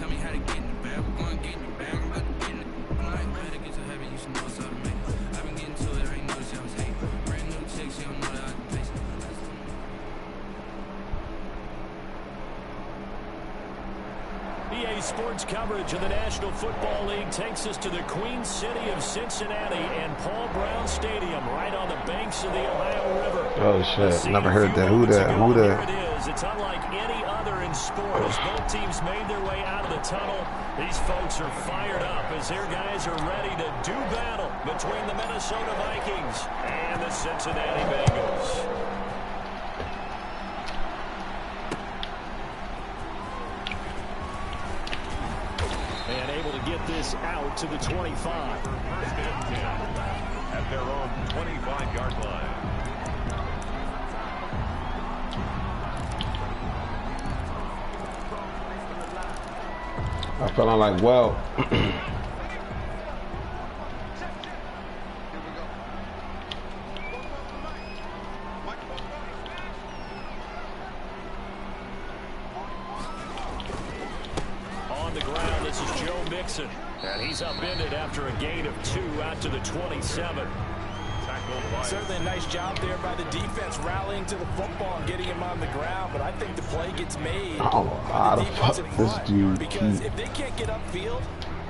tell me how to get in the bag. We're going to get in the bag. I'm about to get in it. I'm like, better get to heaven. You should know what's up to me. I've been getting to it. I ain't noticed I was hating. Brand new chicks, you don't know that I can face it. EA Sports coverage of the National Football League takes us to the Queen City of Cincinnati and Paul Brown Stadium, right on the banks of the Ohio River. Oh shit! Never heard that. Who that? Who Here that? it is. It's unlike any other in sports. Both teams made their way out of the tunnel. These folks are fired up as their guys are ready to do battle between the Minnesota Vikings and the Cincinnati Bengals. And able to get this out to the 25. First and 10 at their own 25-yard line. I'm feeling like, well. And he's upended after a gain of 2 out to the 27. Certainly a nice job there by the defense rallying to the football and getting him on the ground, but I think the play gets made by the defense in front, because if they can't get upfield,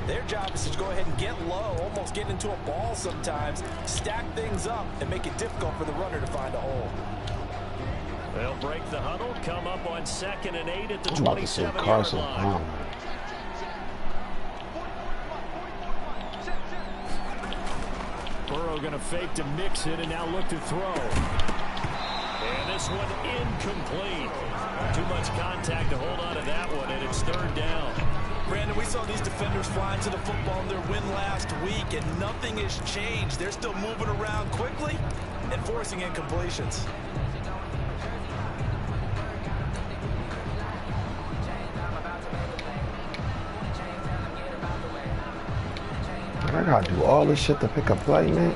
their job is to go ahead and get low, almost get into a ball sometimes, stack things up, and make it difficult for the runner to find a hole. They'll break the huddle, come up on 2nd and 8 at the 27-yard line. Burrow going to fake to mix it and now look to throw. And this one incomplete. Too much contact to hold on to that one, and it's 3rd down. Brandon, we saw these defenders flying to the football in their win last week, and nothing has changed. They're still moving around quickly and forcing incompletions. I gotta do all this shit to pick a play, man.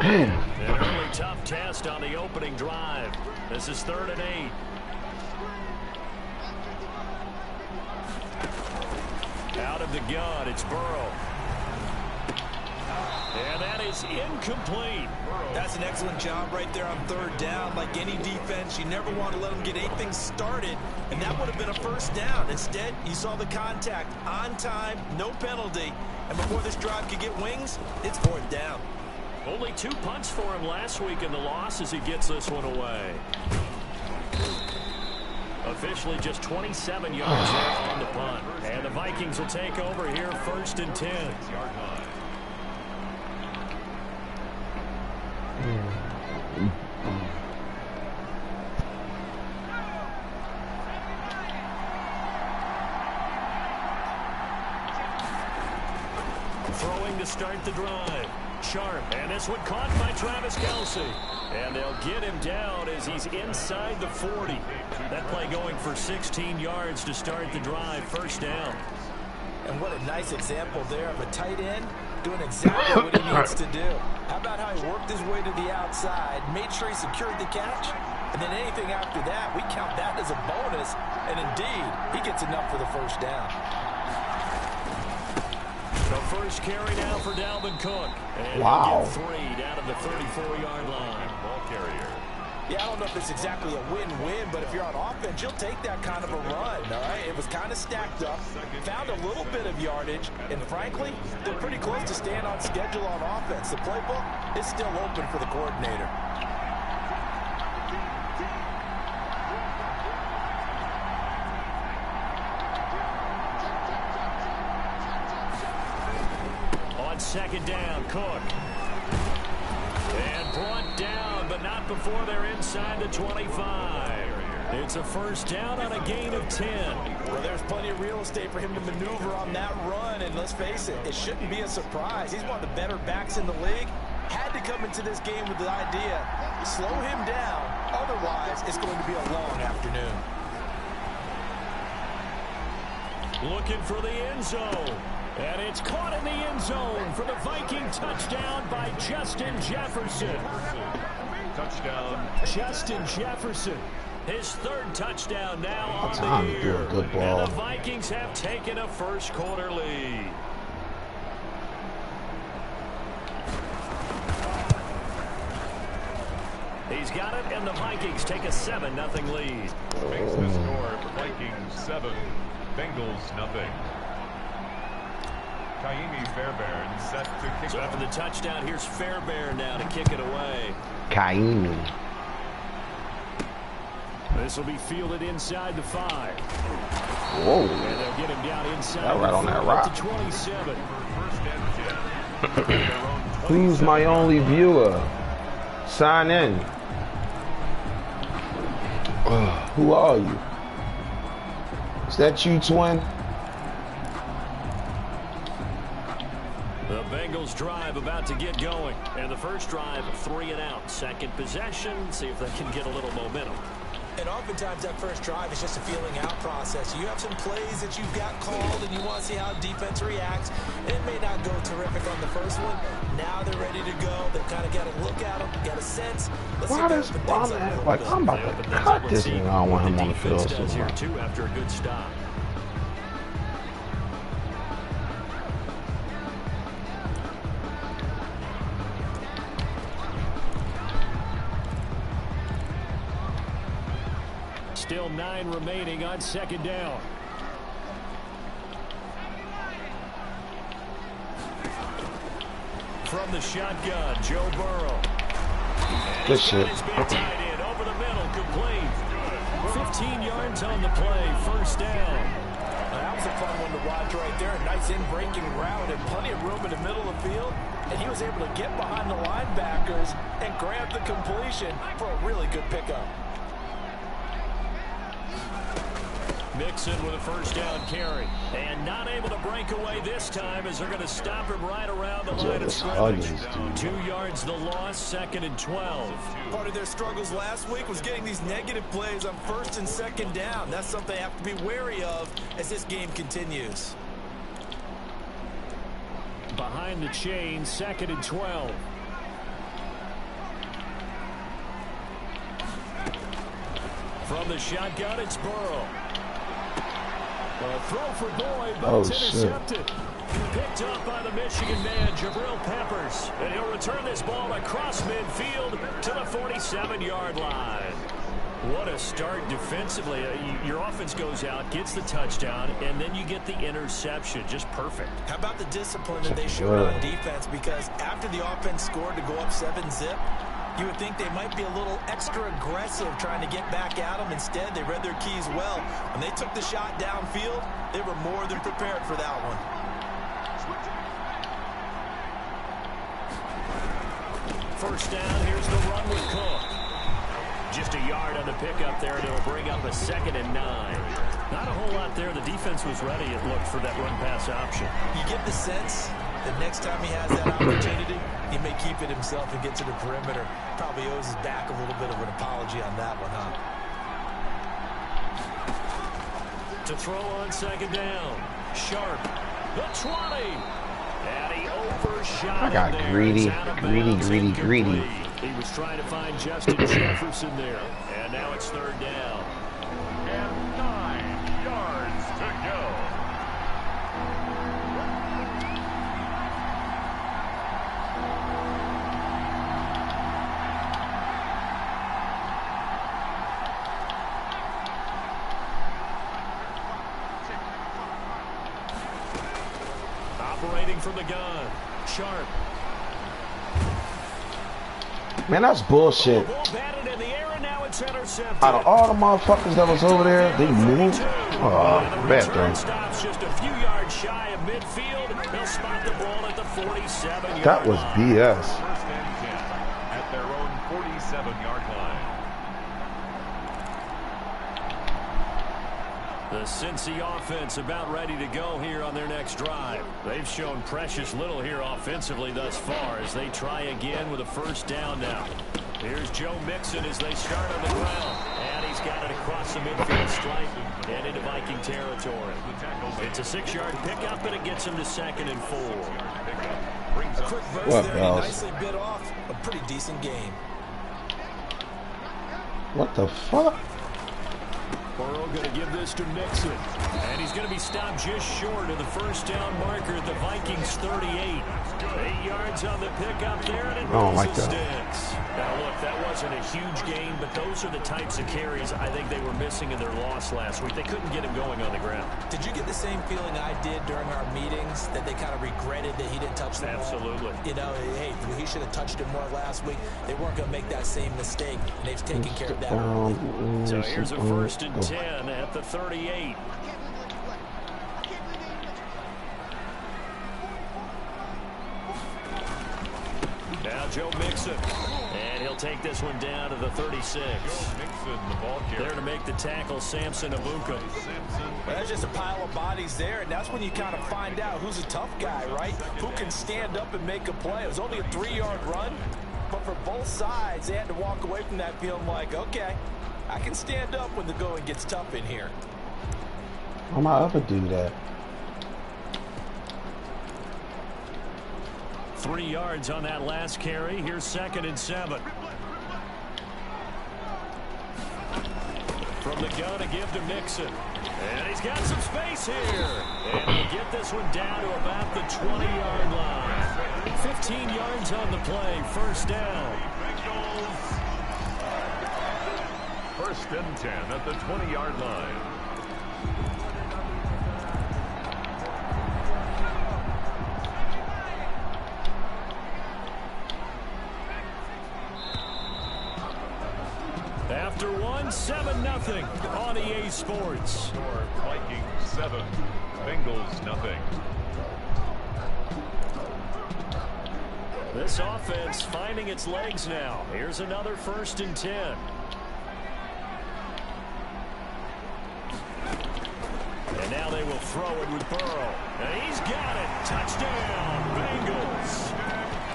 An early tough test on the opening drive. This is 3rd and 8. Out of the gun, it's Burrow. And that is incomplete. That's an excellent job right there on 3rd down. Like any defense, you never want to let them get anything started, and that would have been a 1st down. Instead, you saw the contact on time, no penalty, and before this drive could get wings, it's 4th down. Only 2 punts for him last week in the loss as he gets this one away. Officially just 27 yards left on the punt. And the Vikings will take over here 1st and 10. Throwing to start the drive. Sharp, and this one caught by Travis Kelce. And they'll get him down as he's inside the 40. That play going for 16 yards to start the drive, 1st down. And what a nice example there of a tight end doing exactly what he needs to do. How about how he worked his way to the outside, made sure he secured the catch, and then anything after that, we count that as a bonus, and indeed, he gets enough for the 1st down. The first carry now for Dalvin Cook. And wow. He'll get 3 down to the 34-yard line. Ball carrier. Yeah, I don't know if it's exactly a win-win, but if you're on offense, you'll take that kind of a run, all right? It was kind of stacked up, found a little bit of yardage, and frankly, they're pretty close to staying on schedule on offense. The playbook is still open for the coordinator. On 2nd down, Cook. And brought down, but not before they're inside the 25. It's a 1st down on a gain of 10. Well, there's plenty of real estate for him to maneuver on that run, and let's face it, it shouldn't be a surprise. He's one of the better backs in the league. Had to come into this game with the idea, slow him down, otherwise it's going to be a long afternoon. Looking for the end zone. And it's caught in the end zone for the Viking touchdown by Justin Jefferson. Touchdown. Justin Jefferson His third touchdown now on Time the to do year. a good ball. And the Vikings have taken a first quarter lead. He's got it, and the Vikings take a 7-0 lead. Makes the score Vikings 7, Bengals nothing. Kaimi Fairbairn set to kick So after the touchdown, here's Fairbairn now to kick it away. Kaimi. This will be fielded inside the 5. Whoa. And they'll get him down inside That right on that to rock. 27. first and 10. Who's my only viewer? Sign in. Who are you? Is that you, twin? The Bengals drive about to get going. And the first drive, 3 and out. Second possession, see if they can get a little momentum. And oftentimes that first drive is just a feeling out process. You have some plays that you've got called and you want to see how defense reacts. It may not go terrific on the first one. Now they're ready to go. They've kind of got to look at them, got a sense. Why does like I'm about to cut this and I don't want him on the field so here much. too after a good stop. Still 9 remaining on second down. From the shotgun, Joe Burrow. Good shit. It's been tied in over the middle, complete. 15 yards on the play, first down. That was a fun one to watch right there. A nice in-breaking route and plenty of room in the middle of the field. And he was able to get behind the linebackers and grab the completion for a really good pickup. Mixon with a first down carry. And not able to break away this time as they're going to stop him right around the line of scrimmage. 2 yards the loss, second and 12. Part of their struggles last week was getting these negative plays on first and second down. That's something they have to be wary of as this game continues. Behind the chain, second and 12. From the shotgun, it's Burrow. A throw for Boyd, but it's intercepted. Picked up by the Michigan man, Jabril Peppers. And he'll return this ball across midfield to the 47-yard line. What a start defensively. Your offense goes out, gets the touchdown, and then you get the interception. Just perfect. How about the discipline that they showed on defense? Because after the offense scored to go up 7-zip, you would think they might be a little extra aggressive trying to get back at them. Instead, they read their keys well. When they took the shot downfield, they were more than prepared for that one. First down, here's the run with Cook. Just a yard on the pickup there, and it'll bring up a 2nd and 9. Not a whole lot there. The defense was ready, it looked, for that run-pass option. You get the sense that next time he has that opportunity, he may keep it himself and get to the perimeter. Probably owes his back a little bit of an apology on that one, huh? To throw on second down. Sharp. The 20. And he overshot. I got greedy. He was trying to find Justin Jefferson there. And now it's third down. And 9 yards to go. Operating from the gun. Sharp. Man, that's bullshit. Ball batted in the air, and now it's intercepted. Out of all the motherfuckers that was over there, they moved. Oh, bad thing. Stops just a few yards shy of midfield. They'll spot the ball at the 47-yard That was BS. First and 10 at their own 47-yard line. The Cincy offense about ready to go here on their next drive. They've shown precious little here offensively thus far as they try again with a first down now. Here's Joe Mixon as they start on the ground. And he's got it across the midfield stripe and into Viking territory. It's a 6-yard pickup, and it gets him to 2nd and 4. A quick burst What there, else? nicely bit off. A pretty decent game. What the fuck? Burrow going to give this to Mixon. And he's going to be stopped just short of the first down marker at the Vikings 38. 8 yards on the pickup there, and it rolls the sticks. Now, look, that wasn't a huge gain, but those are the types of carries I think they were missing in their loss last week. They couldn't get him going on the ground. Did you get the same feeling I did during our meetings, that they kind of regretted that he didn't touch the ball? Absolutely. You know, hey, he should have touched it more last week. They weren't going to make that same mistake, and they've taken care of that early. So here's a 1st and 10 at the 38. Now Joe Mixon, and he'll take this one down to the 36. Mixon, the ball carrier. There to make the tackle, Samson Abuka. Well, there's just a pile of bodies there, and that's when you kind of find out who's a tough guy, right? Who can stand up and make a play. It was only a 3-yard run, but for both sides, they had to walk away from that feeling like, okay, I can stand up when the going gets tough in here. Why am I ever do that? 3 yards on that last carry. Here's 2nd and 7. From the gun to give to Mixon. And he's got some space here. And he'll get this one down to about the 20-yard line. 15 yards on the play. 1st down. 1st and 10 at the 20-yard line. After 7-0 on EA Sports. Vikings 7, Bengals nothing. This offense finding its legs now. Here's another 1st and 10. And now they will throw it with Burrow. And he's got it. Touchdown, Bengals.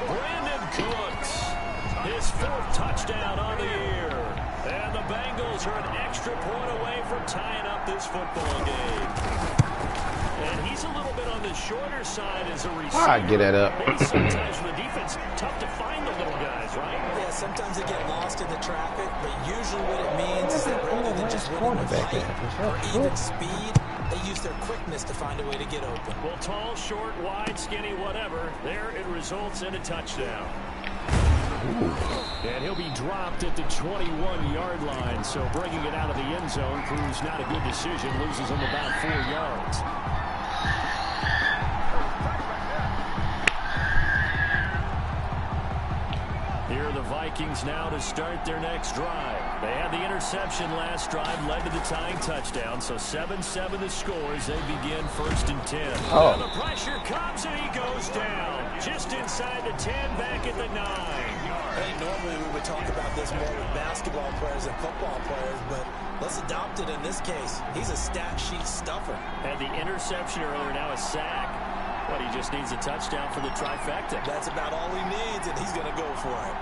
Brandon Cooks, his 4th touchdown on the year. And the Bengals are an extra point away from tying up this football game. And he's a little bit on the shorter side as a receiver. I get that up. Maybe sometimes for the defense, tough to find the little guys, right? Yeah, sometimes they get lost in the traffic, but usually what it means is that rather than just winning with height or even speed, they use their quickness to find a way to get open. Well, tall, short, wide, skinny, whatever, there it results in a touchdown. And he'll be dropped at the 21-yard line, so bringing it out of the end zone proves not a good decision, loses him about 4 yards. Here are the Vikings now to start their next drive. They had the interception last drive, led to the tying touchdown, so 7-7 the score as they begin 1st and 10. Oh. Now the pressure comes and he goes down. Just inside the 10, back at the 9. Hey, normally we would talk about this more with basketball players and football players, but let's adopt it in this case. He's a stat sheet stuffer. Had the interception earlier, now a sack. But he just needs a touchdown for the trifecta. That's about all he needs, and he's going to go for it.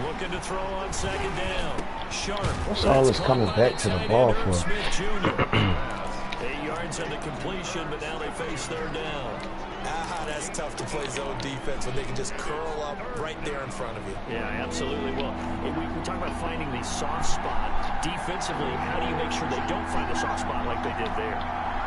Looking to throw on 2nd down. Sharp. What's all this coming back to the ball for? Smith Jr. 8 yards on the completion, but now they face 3rd down. That's tough to play zone defense when they can just curl up right there in front of you. Yeah, absolutely. Well, we talk about finding the soft spot. Defensively, how do you make sure they don't find the soft spot like they did there?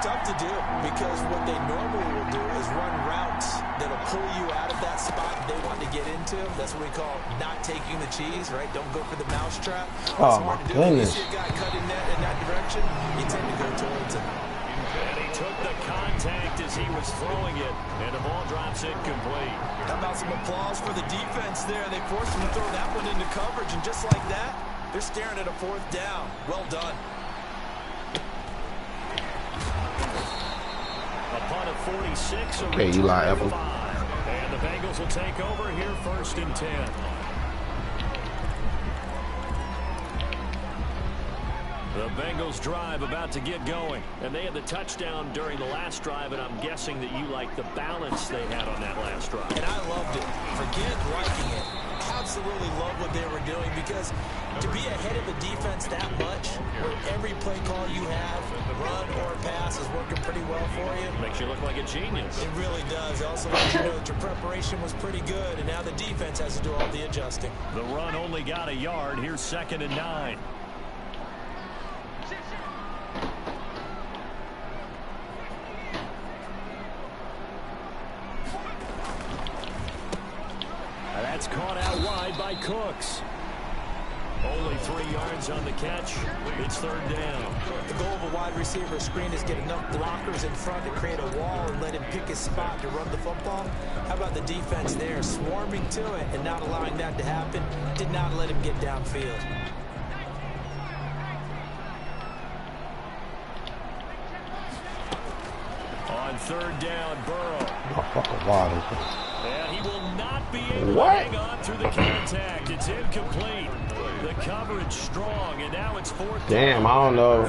Tough to do, because what they normally will do is run routes that'll pull you out of that spot they want to get into. That's what we call not taking the cheese, right? Don't go for the mousetrap. Oh, my goodness. When you see a guy cutting in that direction, you tend to go towards him. And he took the contact as he was throwing it, and the ball drops incomplete. How about some applause for the defense there? They forced him to throw that one into coverage, and just like that, they're staring at a 4th down. Well done. Upon a 46, a Okay, Eli Apple. 5. And the Bengals will take over here 1st and 10. The Bengals drive about to get going. And they had the touchdown during the last drive, and I'm guessing that you like the balance they had on that last drive. And I loved it. Forget liking it. How absolutely love what they were doing because to be ahead of a defense that much, where every play call you have, run or pass, is working pretty well for you. Makes you look like a genius. It really does. It also lets you know that your preparation was pretty good, and now the defense has to do all the adjusting. The run only got a yard. Here's 2nd and 9. That's caught out wide by Cooks. Only 3 yards on the catch. It's 3rd down. The goal of a wide receiver screen is get enough blockers in front to create a wall and let him pick his spot to run the football. How about the defense there, swarming to it and not allowing that to happen? Did not let him get downfield. On 3rd down, Burrow. Oh, fucking wide open. And he will not be able to hang on through the contact. It's incomplete. The coverage strong, and now it's 4th. Damn, I don't know.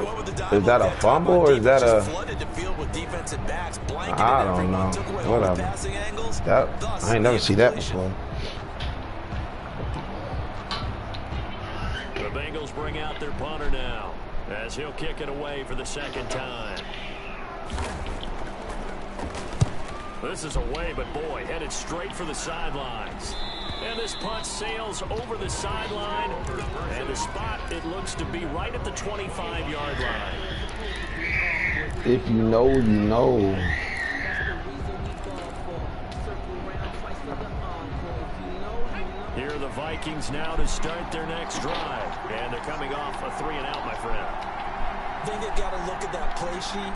Is that a fumble or is that a... I don't know. Whatever. That, I ain't never seen that before. The Bengals bring out their punter now, as he'll kick it away for the 2nd time. This is away, but boy, headed straight for the sidelines. And this punt sails over the sideline. And the spot, it looks to be right at the 25-yard line. If you know, you know. Here are the Vikings now to start their next drive. And they're coming off a 3-and-out, my friend. I think they've got to look at that play sheet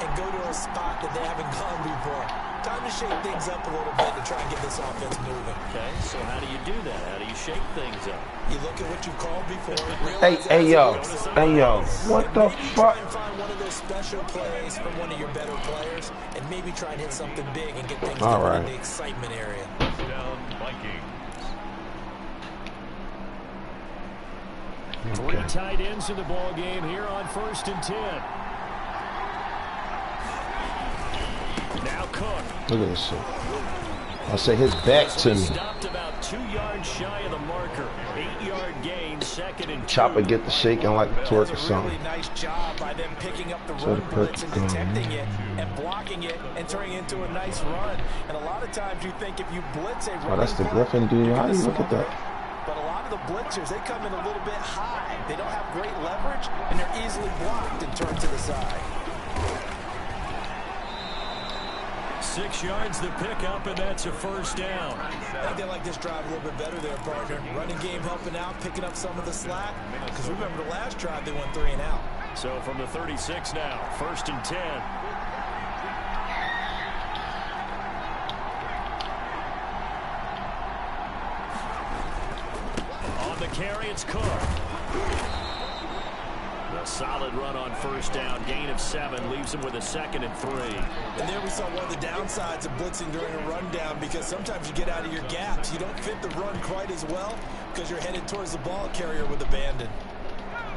and go to a spot that they haven't gone before. Time to shake things up a little bit to try and get this offense moving. Okay, so how do you do that? How do you shake things up? You look at what you called before. Hey, yo, what the fuck? Try and find one of those special plays from one of your better players, and maybe try and hit something big and get things going in the excitement area. Down Vikings. 3 tight ends in the ball game here on 1st and 10. Now Cook. Look at this shit. I say his back to me. Stopped about 2 yards shy of the marker. 8-yard gain, 2nd and 2. Chopper get the shaking like a torque or something. Really nice job by them picking up the run blitz and detecting it and blocking it and turning it into a nice run. And a lot of times you think if you blitz a run, That's the Griffin dude. How do you look at that? But a lot of the blitzers, they come in a little bit high. They don't have great leverage, and they're easily blocked and turned to the side. 6 yards the pickup, and that's a 1st down. I think they like this drive a little bit better there, partner. Running game helping out, picking up some of the slack. Because remember, the last drive, they went 3-and-out. So from the 36 now, 1st and 10. On the carry, it's Cook. A solid run on 1st down. Gain of 7 leaves him with a 2nd and 3. And there we saw one of the downsides of blitzing during a rundown, because sometimes you get out of your gaps. You don't fit the run quite as well because you're headed towards the ball carrier with abandon.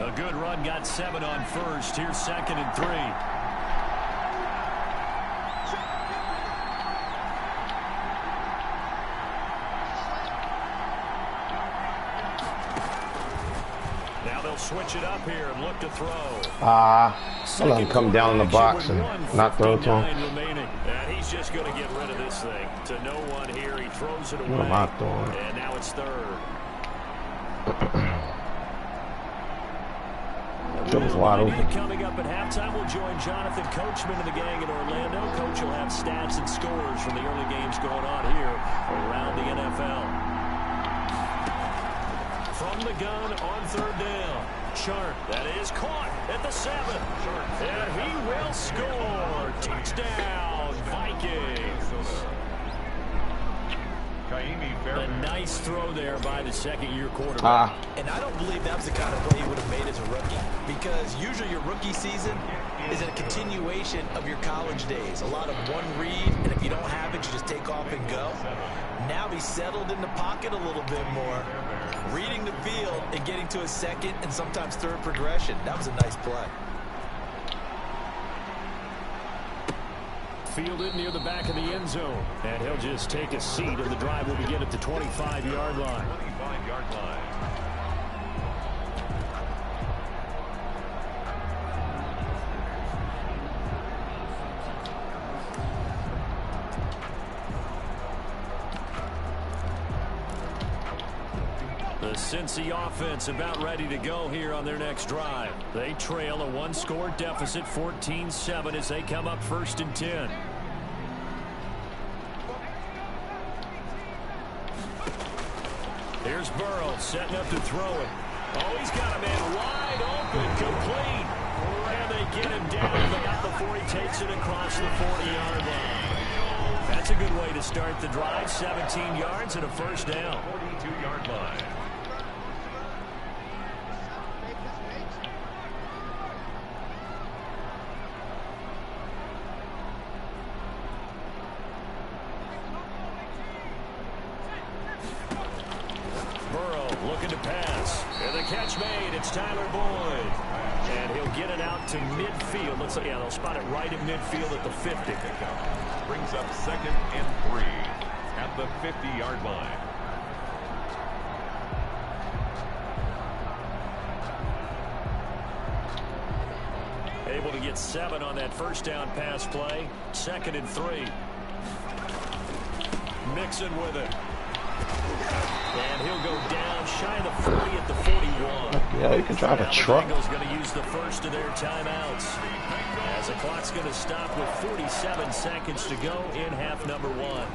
A good run got 7 on 1st. Here's 2nd and 3. Switch it up here and look to throw. I'll let him come down in the box and not throw to him. And he's just going to get rid of this thing. To no one here. He throws it away. What am I throwing? And now it's 3rd. That was wide open. Coming up at halftime, we'll join Jonathan Coachman and the gang in Orlando. Coach will have stats and scores from the early games going on here around the NFL. From the gun on 3rd down. Sharp, that is caught at the 7. And he will score. Touchdown, Vikings. A nice throw there by the 2nd-year quarterback. And I don't believe that was the kind of play he would have made as a rookie, because usually your rookie season is a continuation of your college days. A lot of one read, and if you don't have it, you just take off and go. Now he's settled in the pocket a little bit more, reading the field and getting to a 2nd and sometimes 3rd progression. That was a nice play. fielded near the back of the end zone. And he'll just take a seat, and the drive will begin at the 25-yard line. 25-yard line. The Cincy offense about ready to go here on their next drive. They trail a one-score deficit, 14-7, as they come up 1st and 10. Here's Burrow setting up to throw it. Oh, he's got a man wide open, complete. And they get him down, but not before he takes it across the 40-yard line. That's a good way to start the drive. 17 yards and a first down. 42-yard line. Looking to pass. And the catch made. It's Tyler Boyd. And he'll get it out to midfield. Looks like, yeah, they'll spot it right at midfield at the 50. Brings up 2nd and 3 at the 50-yard line. Able to get 7 on that first down pass play. 2nd and 3. Mixon with it. And he'll go down shy of the 40 at the 41. Yeah, you can drive a truck. The Bengals going to use the first of their timeouts. As the clock's going to stop with 47 seconds to go in half number 1.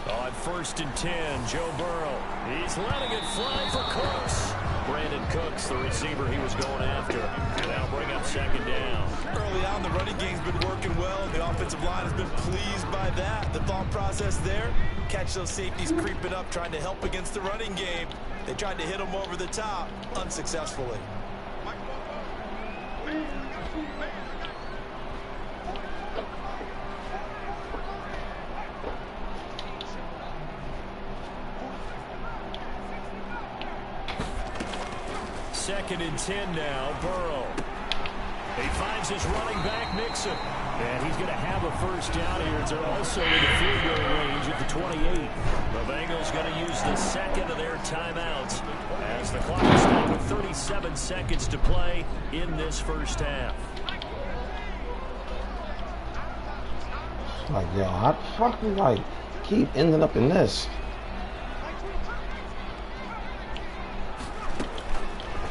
On 1st and 10, Joe Burrow. He's letting it fly for Cooks. Brandon Cooks, the receiver he was going after. And that'll bring up 2nd down. Early on, the running game's been working well. The offensive line has been pleased by that. The thought process there, catch those safeties creeping up, trying to help against the running game. They tried to hit them over the top, unsuccessfully. Second and 10 now, Burrow. He finds his running back, Mixon. And he's going to have a first down here. It's also in the field goal range at the 28. The Bengals going to use the second of their timeouts as the clock is stopped with 37 seconds to play in this first half. Like, yo, how the fuck we like keep ending up in this?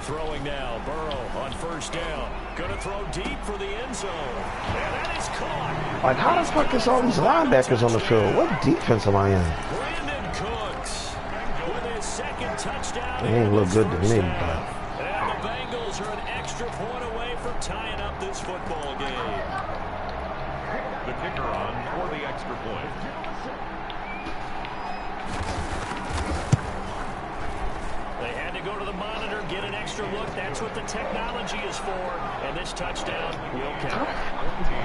Throwing now, Burrow on first down. Going to throw deep for the end zone. And that is caught. Like, how the fuck is all these linebackers on the field? What defense am I in? Brandon Cooks with his 2nd touchdown. It ain't look good to me, but... And the Bengals are an extra point away from tying up this football game. The kicker on for the extra point. They had to go to the monitor, get an extra look. That's what the technology is for. And this touchdown will count.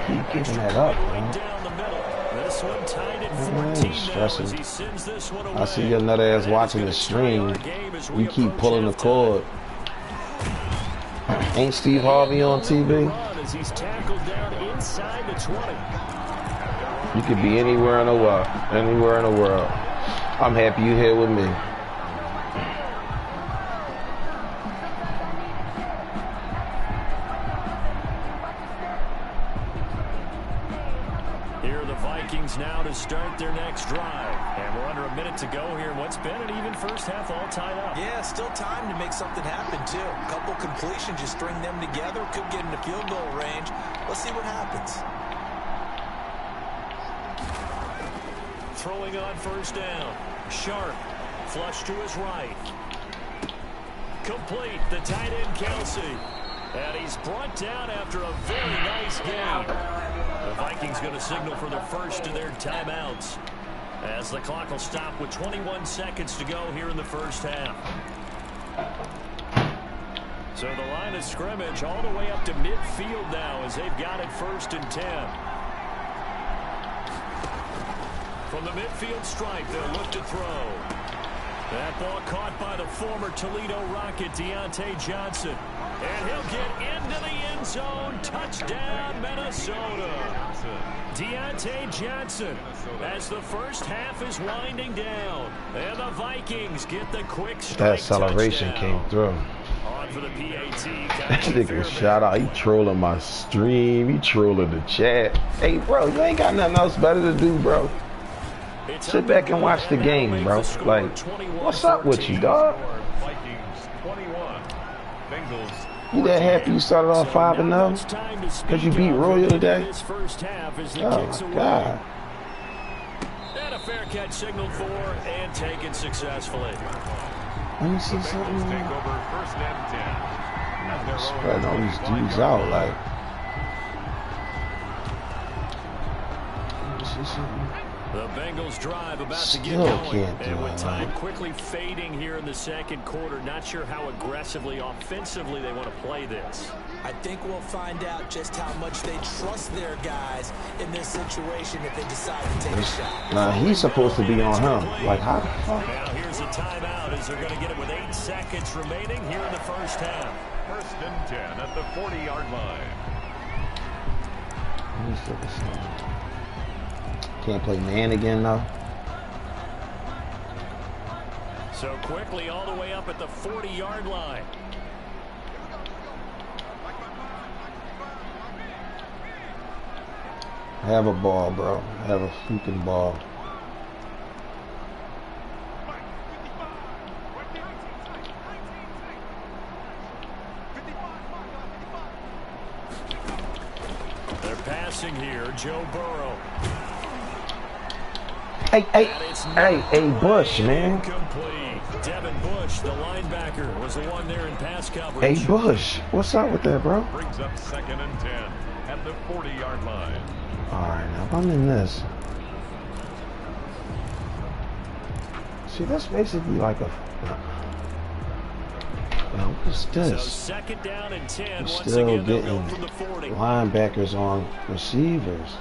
Keep giving that up, Right man. down the middle. This one tied at 14 now as he sends this one away. I see your nut ass watching the stream. You keep pulling the cord. Ain't Steve Harvey on TV? As he's tackled down inside the 20. You could be anywhere in the world. Anywhere in the world. I'm happy you're here with me. Now to start their next drive. And we're under a minute to go here. What's been an even first half all tied up. Yeah, still time to make something happen, too. A couple completions, just string them together. Could get into field goal range. Let's see what happens. Throwing on first down. Sharp. Flush to his right. Complete. The tight end, Kelsey. And he's brought down after a very nice game. The Vikings going to signal for the first of their timeouts as the clock will stop with 21 seconds to go here in the first half. So the line of scrimmage all the way up to midfield now as they've got it 1st and 10. From the midfield stripe, they'll look to throw. That ball caught by the former Toledo Rocket, Deontay Johnson. And he'll get into the end zone. Touchdown, Minnesota. Deontay Johnson as the first half is winding down. And the Vikings get the quick strike. That acceleration came through. On for the PAT. That nigga shout out. He trolling my stream. He trolling the chat. Hey, bro, you ain't got nothing else better to do, bro. Sit back and watch the game, bro. Like, what's up with you, dog? You that happy you started off 5-0? Because you beat Royal today? Oh, my God. And a fair catch signaled for and taken successfully. Let me see something. Spreading all these dudes out, like. Let me see something. The Bengals drive about Still to get going, can't do and with it, time man. quickly fading here in the second quarter, not sure how aggressively, offensively they want to play this. I think we'll find out just how much they trust their guys in this situation if they decide to take a shot. Nah, he's supposed to be on him. Like, how the fuck? Now here's a timeout as they're going to get it with 8 seconds remaining here in the first half. 1st and 10 at the 40-yard line. Let me see this one. Can't play man again, though. So quickly all the way up at the 40-yard line. Have a ball, bro. Have a freaking ball. They're passing here, Joe Burrow. Hey, Bush, man. Incomplete. Devin Bush, the linebacker, was the one there in pass coverage. Hey, Bush. What's up with that, bro? Brings up 2nd and 10 at the 40-yard line. All right, now if I'm in this. See, that's basically like a. Now, what's this? So 2nd down and 10. We're Once still again, they'll getting go from the 40. linebackers on receivers.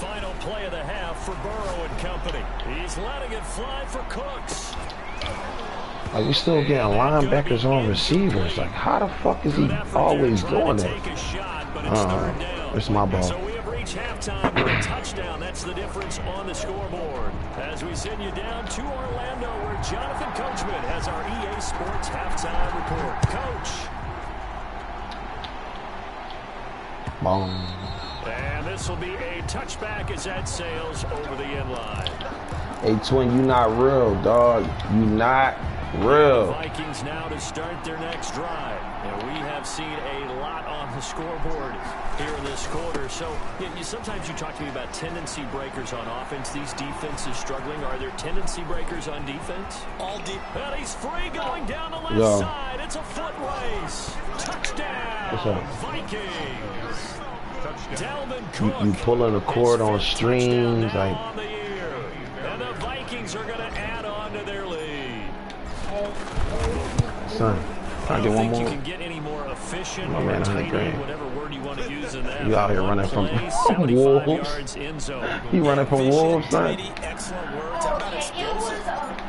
Final play of the half for Burrow and company. He's letting it fly for Cooks. Like, we still getting linebackers on receivers. Like, how the fuck is he always doing that? It's my ball. So we have reached halftime with a touchdown. That's the difference on the scoreboard. As we send you down to Orlando, where Jonathan Coachman has our EA Sports halftime report. Coach. Boom. And this will be a touchback as that sails over the end line. Hey, Twin, you not real, dog. You not real. The Vikings now to start their next drive. And we have seen a lot on the scoreboard here in this quarter. So sometimes you talk to me about tendency breakers on offense. These defenses struggling. Are there tendency breakers on defense? All deep. And he's free going down the left side. It's a foot race. Touchdown, Vikings. You pulling a cord on strings, like. And the Vikings are going to add on to their lead. Son, can I get one more? You can get any more efficient, My man, 100 grand. whatever word you want to use in that. You out here running from wolves? You running from wolves, son? Excellent words. How about explosive?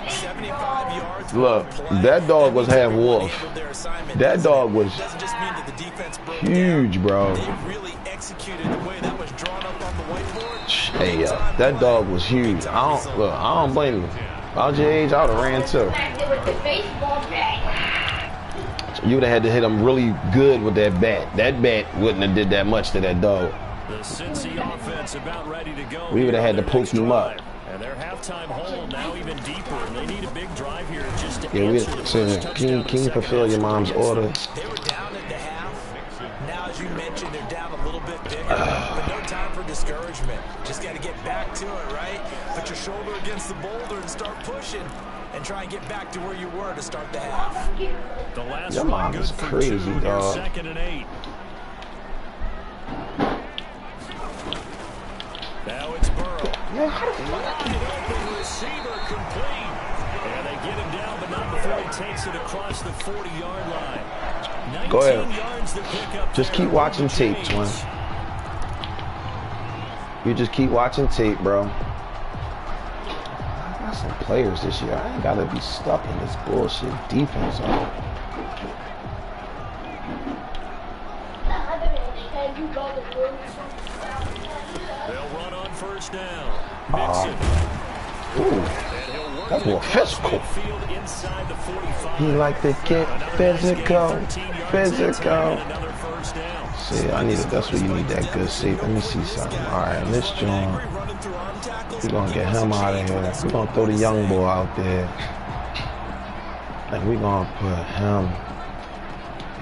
75 yards. Look, that dog was half wolf. That dog was huge, bro. They really executed the way that was drawn up on the whiteboard. Hey, that dog was huge. I don't blame you. If I was your age, I would have ran too. You would have had to hit him really good with that bat. That bat wouldn't have did that much to that dog. The Cincy offense about ready to go. We would have had to poke him up. And their halftime hole now even deeper. And they need a big drive here just to Yeah, can you fulfill your mom's order? They were down at the half. Now, as you mentioned, they're down a little bit bigger. But no time for discouragement. Just got to get back to it, right? Put your shoulder against the boulder and start pushing. And try and get back to where you were to start the half. The last Your one mom good is for crazy, 2 dog. here, 2nd and 8. Now it's Burrow. Wide open receiver complete. And they get him down, but not before he takes it across the 40-yard line. 19 Go ahead. yards to pick up. Just keep watching tape, Twin. You just keep watching tape, bro. I got some players this year. I ain't gotta be stuck in this bullshit defense. They'll run on first down. Mixon. Ooh, that's more physical. He like to get physical, physical. See, that's what you need, that good safety. Let me see something. All right, this joint, we're gonna get him out of here. We're gonna throw the young boy out there, and we're gonna put him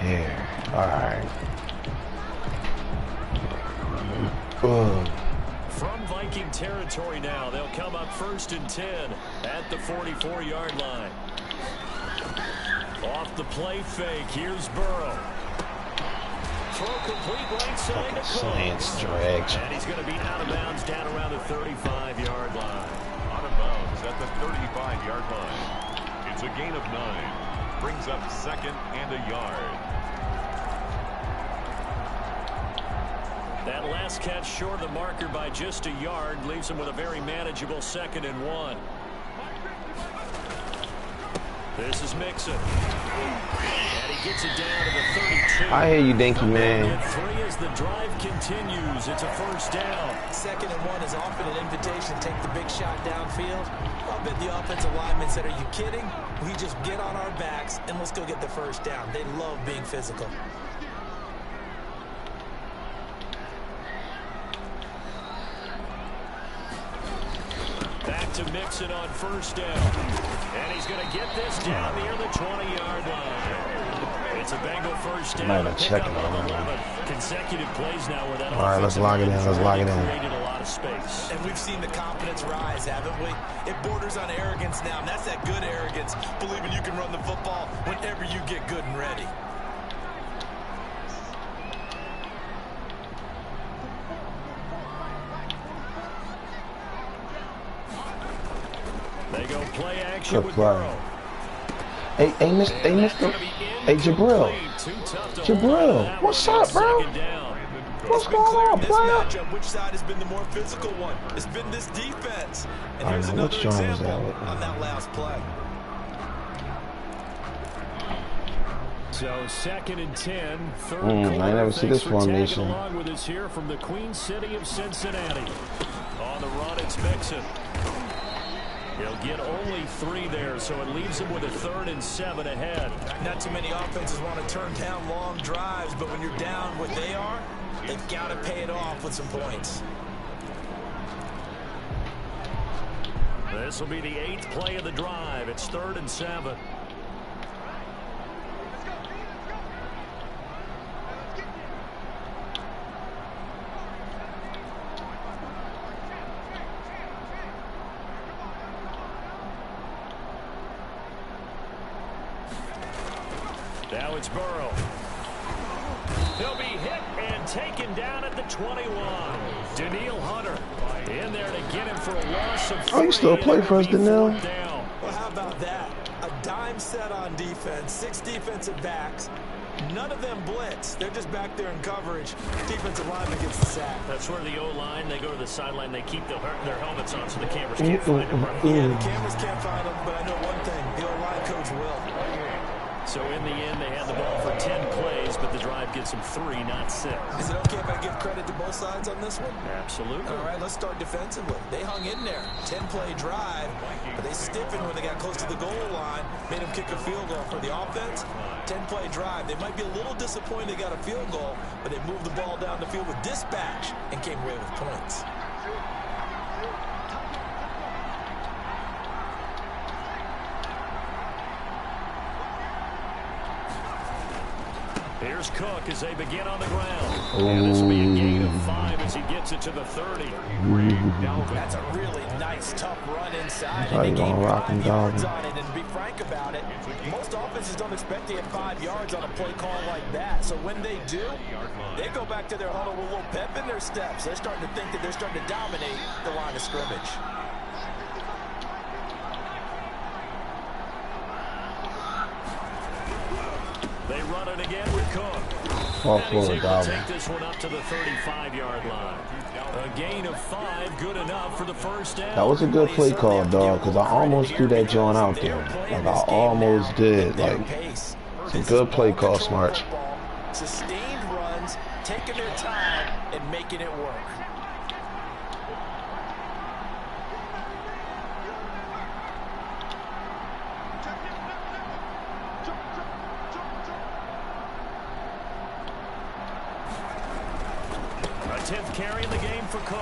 here. All right. From Viking territory now, they'll come up 1st and 10 at the 44-yard line. Off the play fake, here's Burrow. Throw complete right side to Slants drag. And he's going to be out of bounds down around the 35-yard line. Out of bounds at the 35-yard line. It's a gain of 9. Brings up 2nd and a yard. That last catch short of the marker by just a yard leaves him with a very manageable 2nd and 1. This is Mixon. And he gets it down to the 32. I hear you, Dinky man. And 3 as the drive continues. It's a 1st down. 2nd and 1 is often an invitation to take the big shot downfield. I bet the offensive linemen said, are you kidding? We just get on our backs and let's go get the 1st down. They love being physical. Back to Mixon on 1st down. And he's going to get this down near the 20-yard line. It's a Bengal 1st down. Might have checked it on consecutive plays now where that. All right, let's lock it in. Let's lock it in. Created a lot of space. And we've seen the confidence rise, haven't we? It borders on arrogance now, and that's that good arrogance, believing you can run the football whenever you get good and ready. They go play action Good with play. Burrow. Hey, Mr. Hey, Jabril. Jabril, what's up, bro? What's going on, player? Which side has been the more physical one? It's been this defense. And I here's know. another Which joint is example that? on that last play. So 2nd and 10, third I never see this formation. Along with us here from the Queen City of Cincinnati. On the run, it's Mixon. He'll get only 3 there, so it leaves him with a 3rd and 7 ahead. Not too many offenses want to turn down long drives, but when you're down what they are, they've got to pay it off with some points. This will be the 8th play of the drive. It's 3rd and 7. Now it's Burrow. He'll be hit and taken down at the 21. Daniil Hunter in there to get him for a loss of 3. Oh, you still play for us, Daniil? Well, how about that? A dime set on defense, 6 defensive backs. None of them blitz. They're just back there in coverage. Defensive lineman gets the sack. That's where the O-line, they go to the sideline, they keep their helmets on so the cameras can't find them. Yeah, the cameras can't find them, but I know one thing. The O-line coach will. So in the end, they had the ball for 10 plays, but the drive gets them 3, not 6. Is it okay if I give credit to both sides on this one? Absolutely. All right, let's start defensively. They hung in there. 10-play drive, but they stiffened when they got close to the goal line, made them kick a field goal. For the offense, 10-play drive. They might be a little disappointed they got a field goal, but they moved the ball down the field with dispatch and came away with points. Here's Cook as they begin on the ground. And this will be a gain of 5 as he gets it to the 30. That's a really nice, tough run inside. How you gonna rock him down? On it, and to be frank about it, most offenses don't expect to get 5 yards on a play call like that. So when they do, they go back to their huddle with a little pep in their steps. They're starting to think that they're starting to dominate the line of scrimmage. They run it again with Cook. Fall And he's forward, able to Dalvin. take this one up to the 35-yard line. A gain of 5, good enough for the first down. That was a good play call, dog, because I almost threw that joint out there. Like, I almost did. Like, it's a good play call, Smart. Sustained runs, taking their time, and making it work. A 10th carry in the game for Cook.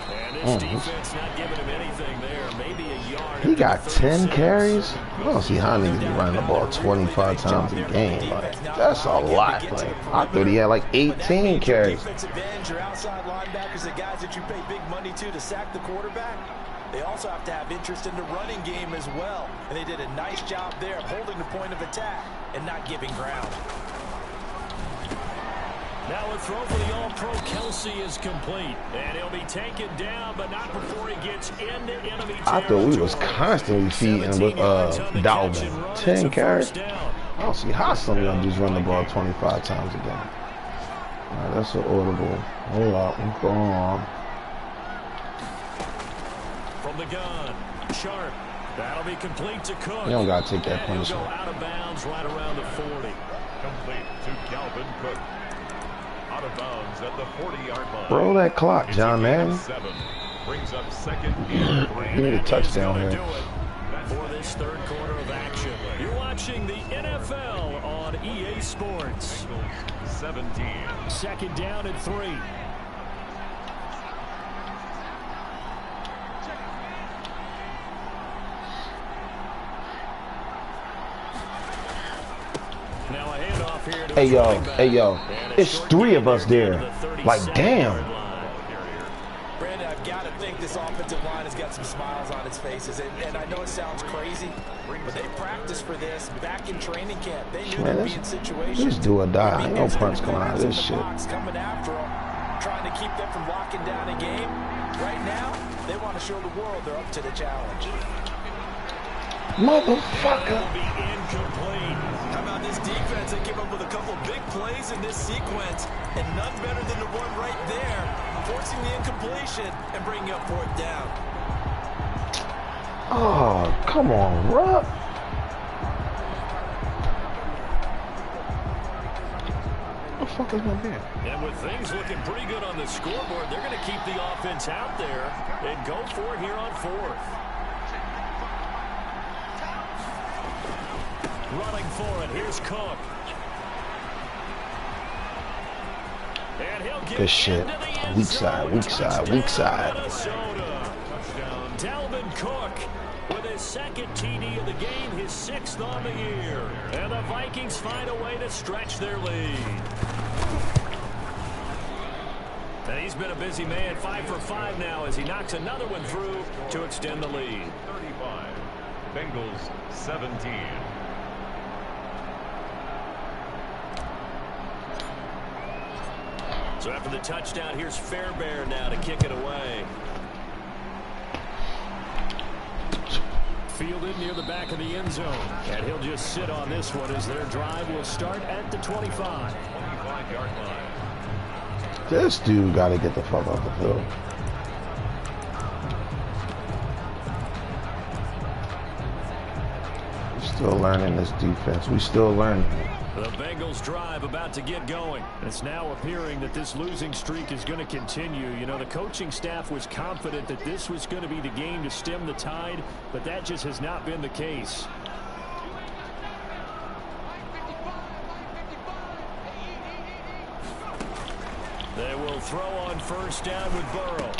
And his defense not giving him anything there. Maybe a yard. He got 10 carries? I don't see how niggas be running the ball 25 times a game. Like, that's a lot. Like, I thought he had like 18 carries. Defensive ends, your outside linebackers, the guys that you pay big money to sack the quarterback. They also have to have interest in the running game as well. And they did a nice job there of holding the point of attack and not giving ground. Now a throw for the All-Pro Kelsey is complete. And he'll be taken down, but not before he gets into enemy territory. I thought we was constantly feeding with Dalvin. 10 carries? I don't see how some of them just run the ball 25 times a game. Alright, that's an audible. Hold up, what's going on? From the gun, Sharp. That'll be complete to Cook. You don't gotta take that And he'll punishment. go out of bounds right around the 40. Complete to Calvin Cook. Out of bounds at the 40-yard line. Roll that clock, John Madden. 7. Brings up second and 3. You need a touchdown He's here. gonna do it for this third quarter of action. You're watching the NFL on EA Sports. 17. Second down and 3. Now a handoff here to Hey yo, it's 3 of us there. Like, damn. Brandon, I've got to think this offensive line has got some smiles on its faces. And I know it sounds crazy, but they practiced for this back in training camp. They knew Man, they'd be in situations. This do or die. Ain't no punch coming out of this shit. Coming after them, trying to keep them from locking down a game. Right now, they want to show the world they're up to the challenge. Motherfucker. Will be incomplete. How about this defense? They came up with a couple big plays in this sequence, and none better than the one right there, forcing the incompletion and bringing up 4th down. Oh, come on, Rupp. What the fuck is my beard? And with things looking pretty good on the scoreboard, they're going to keep the offense out there and go for it here on 4th. Running for it. Here's Cook. And he'll get Good shit. into the end Weak side, weak side, weak side. Minnesota. Dalvin Cook with his second TD of the game, his 6th on the year. And the Vikings find a way to stretch their lead. And he's been a busy man, 5 for 5 now as he knocks another one through to extend the lead. 35. Bengals 17. So after the touchdown, here's Fairbairn now to kick it away. Fielded near the back of the end zone. And he'll just sit on this one as their drive will start at the 25. 25-yard line. This dude gotta get the fuck off the field. We're still learning this defense. We still learning. The Bengals drive about to get going. It's now appearing that this losing streak is going to continue. You know, the coaching staff was confident that this was going to be the game to stem the tide, but that just has not been the case. They will throw on first down with Burrow.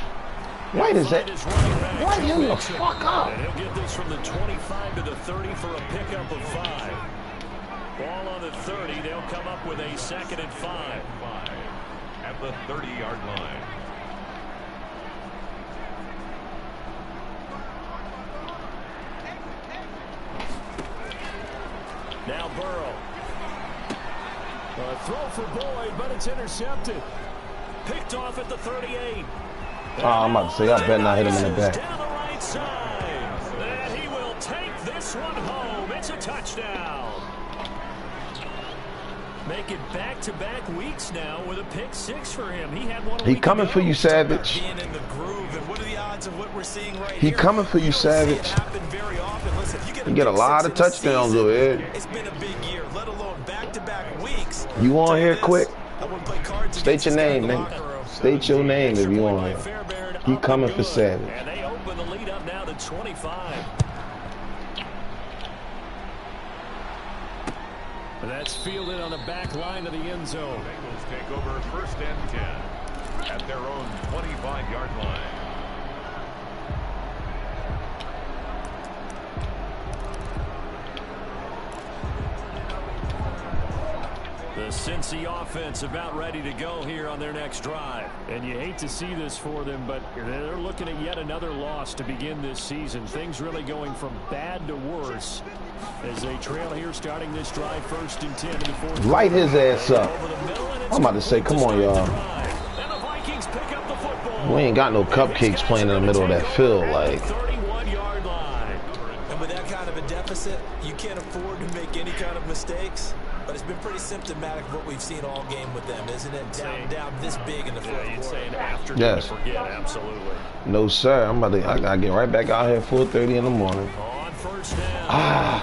Wait, is that? Why him the fuck up? And he'll get this from the 25 to the 30 for a pickup of 5. Ball on the 30. They'll come up with a 2nd and 5. At the 30-yard line. Now Burrow. A throw for Boyd, but it's intercepted. Picked off at the 38. Oh, I'm about to say, I better not hit him in the back. Down the right side. And he will. will take this one home. It's a touchdown. 31. Make it back-to-back weeks now with a pick six for him. He had one. He coming for you, Savage. Being in the groove, and what are the odds of what we're seeing right He here? coming for you, Savage. Very often. Listen, you get a lot of touchdowns over here. It's been a big year, let alone back-to-back weeks. You on here quick? I wouldn't play cards. State your name, man. State your name if you on here. He coming for Savage. And they open the lead up now to 25. That's fielded on the back line of the end zone. Bengals take over 1st and 10 at their own 25-yard line. The Cincy offense about ready to go here on their next drive. And you hate to see this for them, but they're looking at yet another loss to begin this season. Things really going from bad to worse as they trail here starting this drive 1st and 10 in the fourth. Light his ass up. I'm about to say, come on, y'all. We ain't got no cupcakes playing in the middle of that field. Like, 31-yard line. And with that kind of a deficit, you can't afford to make any kind of mistakes. But it's been pretty symptomatic of what we've seen all game with them, isn't it? Down this big in the fourth quarter. Saying after yes. Forget, absolutely. No, sir. I gotta get right back out here at 4:30 in the morning. On first down.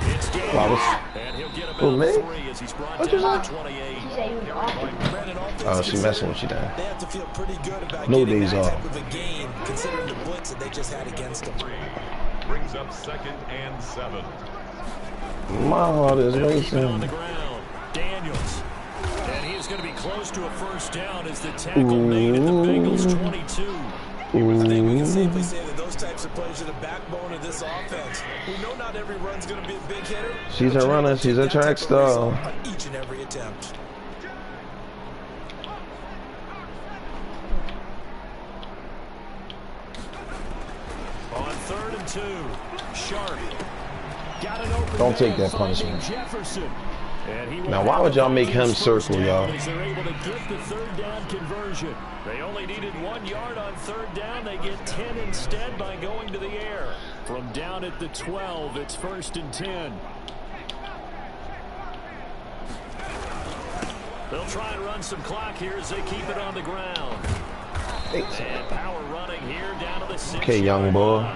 Who, me? What you say? Oh, she messing with you then. They have to feel pretty good about no getting days that off. type of a game, considering the blitz that they just had against them. Brings up 2nd and 7. My heart is On racing. the ground, Daniels. And he is going to be close to a first down as the tackle made at the Bengals 22. I think we can safely say that those types of plays are the backbone of this offense. We know not every run's going to be a big hitter. She's a runner. She's a track star. On each and every attempt. On 3rd and 2, Sharp. Got an open. Don't take that punishment. Jefferson. Now, why would y'all make him circle, y'all? They're able to get the 3rd down conversion. They only needed 1 yard on 3rd down. They get 10 instead by going to the air. From down at the 12, it's 1st and 10. They'll try and run some clock here as they keep it on the ground. And power running here down to the 6. Okay, young boy.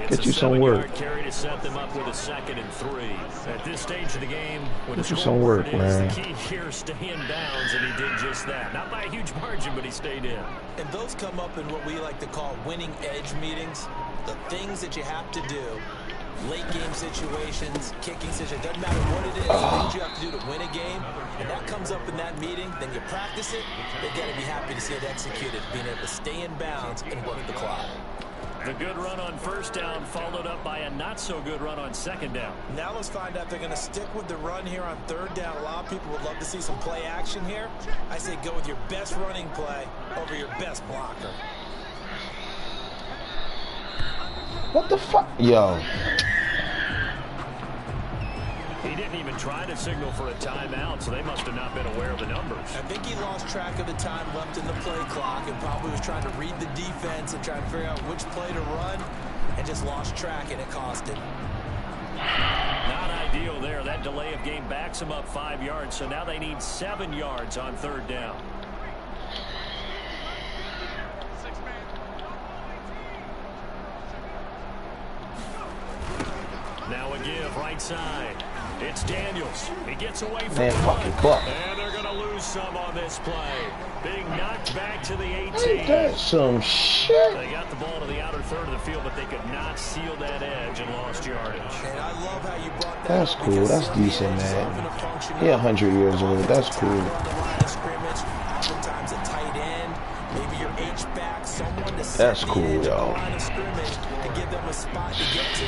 Get you some work. Carry to set them up with a 2nd and 3. At this stage of the game, get you some work, man. The key here is stay in bounds, and he did just that. Not by a huge margin, but he stayed in. And those come up in what we like to call winning edge meetings. The things that you have to do. Late game situations, kicking situations, doesn't matter what it is, things you have to do to win a game, and that comes up in that meeting, then you practice it, they've got to be happy to see it executed, being able to stay in bounds and work the clock. The good run on 1st down followed up by a not-so-good run on 2nd down. Now let's find out if they're going to stick with the run here on 3rd down. A lot of people would love to see some play action here. I say go with your best running play over your best blocker. What the fuck? Yo. He didn't even try to signal for a timeout, so they must have not been aware of the numbers. I think he lost track of the time left in the play clock and probably was trying to read the defense and trying to figure out which play to run and just lost track, and it cost him. Not ideal there. That delay of game backs them up 5 yards, so now they need 7 yards on 3rd down. Now a give right side. It's Daniels. He gets away from the fucking buck. And they're going to lose some on this play. Being knocked back to the 18. Ain't that some shit? They got the ball to the outer third of the field, but they could not seal that edge and lost yardage. And I love how you brought that. That's cool. That's decent, man. He 100 years old. That's cool. On the line of scrimmage, oftentimes a tight end, maybe your H-back, someone to That's cool, y'all. line of scrimmage to give them a spot to get to.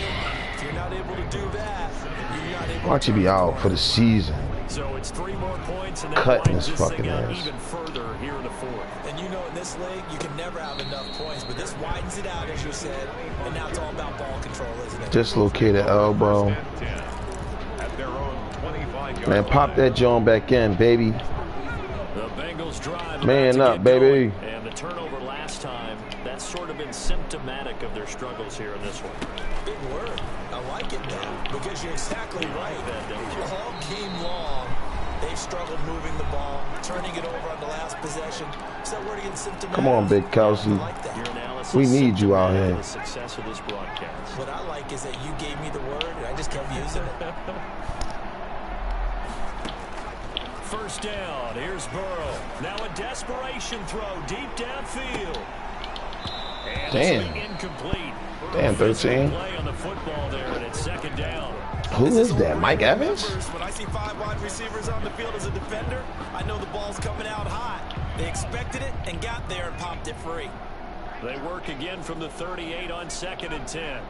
If you're not able to do that, you're not able Why don't you be out for the season? So it's 3 more points, and that Cutting winds his this fucking thing out ass. even further here in the 4th. And you know, in this league, you can never have enough points, but this widens it out, as you said, and now it's all about ball control, isn't it? Dislocated elbow. Man, pop that joint back in, baby. The Bengals drive. Man up, baby. And the turnover last time, that's sort of been symptomatic of their struggles here in this one. Big word. I like it now, because you're exactly right. All game long, They've struggled moving the ball, turning it over on the last possession. So we're getting symptomatic. Come on, Big Kelsey. We need you out here. The success of this broadcast. What I like is that you gave me the word, and I just kept using it. First down. Here's Burrow. Now a desperation throw deep downfield. And damn. Incomplete. Damn, 13. Play on the football there, and it's second down. Who is that? Mike Evans? When I see 5 wide receivers on the field as a defender, I know the ball's coming out hot. They expected it and got there and popped it free. They work again from the 38 on 2nd and 10.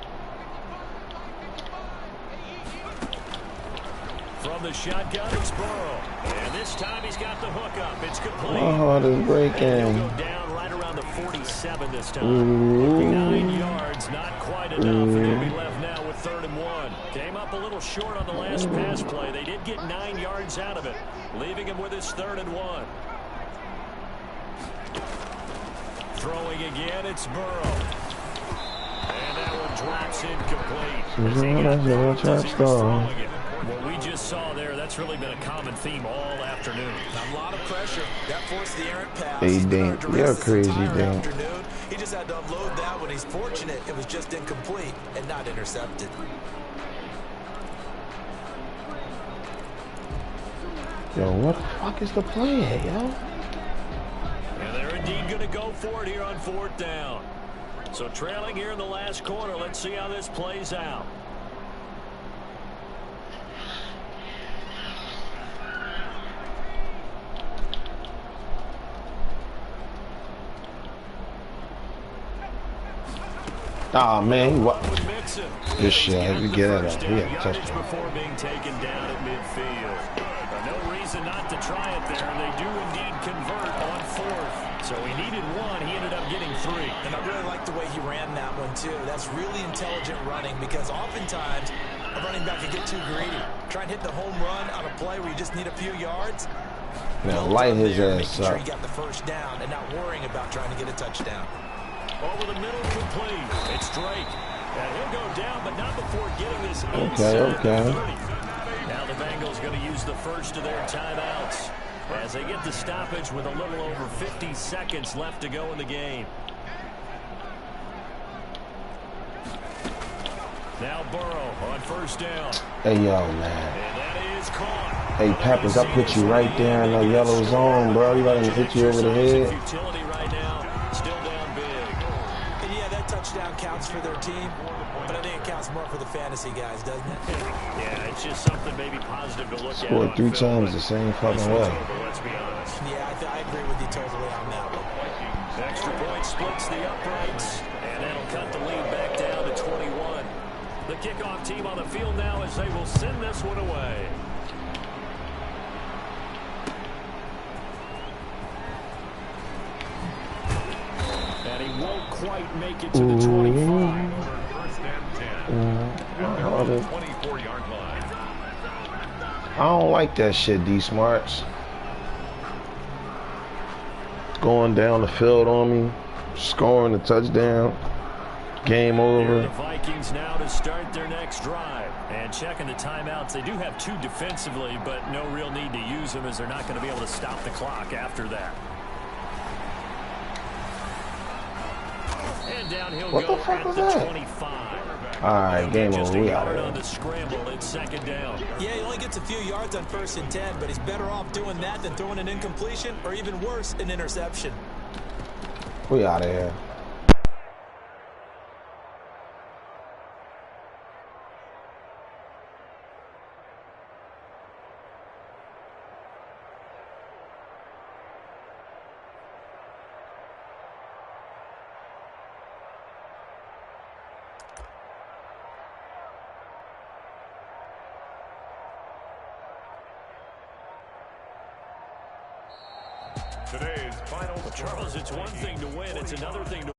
From the shotgun, it's Burrow. And this time he's got the hook up. It's complete. Oh, this breaking. He'll go down right around the 47 this time. 9 yards, not quite enough. And he'll be left now with 3rd and 1. Came up a little short on the last pass play. They did get 9 yards out of it, leaving him with his 3rd and 1. Throwing again, it's Burrow. And that one drops incomplete. What we just saw there, that's really been a common theme all afternoon. A lot of pressure. That forced the errant pass. Hey, Dink, you're crazy, Dink. He just had to unload that when he's fortunate. It was just incomplete and not intercepted. Yo, what the fuck is the play, yo? And they're indeed going to go for it here on 4th down. So trailing here in the last quarter, let's see how this plays out. Ah, man, what? Good shit. We get it. Yeah, touchdown. Before being taken down at midfield. No reason not to try it there. They do indeed convert on 4th. So he needed 1. He ended up getting 3. And I really like the way he ran that one, too. That's really intelligent running because oftentimes a running back can get too greedy. Try and hit the home run on a play where you just need a few yards. Now, light his ass up. Sure up. he got the first down and not worrying about trying to get a touchdown. Over the middle, complete. It's Drake. And he'll go down, but not before getting this Okay. Now the Bengals going to use the first of their timeouts as they get the stoppage with a little over 50 seconds left to go in the game. Now Burrow on 1st down. Hey, yo, man. And that is caught. Hey, Peppers, I put you right there in the yellow zone, bro. You let him hit you over the head. Utility right now, still down big. And yeah, that touchdown counts for their team, but I think it counts more for the fantasy guys, doesn't it? Yeah, it's just something maybe positive to look at. Scored 3 times the same fucking way. Let's be honest. Yeah, I agree with you totally on that one. Extra point splits the uprights, and that'll cut the lead back down to 21. The kickoff team on the field now as they will send this one away. And he won't quite make it to the 25. 1st and 10. At the 24-yard line. I don't like that shit, D Smarts. Going down the field on me, scoring a touchdown, game over. The Vikings now to start their next drive. And checking the timeouts, they do have 2 defensively, but no real need to use them as they're not going to be able to stop the clock after that. And down he'll What go the fuck at was the that? 25. All right, game over. We out of on here. the scramble, it's 2nd down. Yeah, he only gets a few yards on 1st and 10, but he's better off doing that than throwing an incompletion or even worse, an interception. We out of here. Today's final. Charles, it's one thing to win, it's another thing to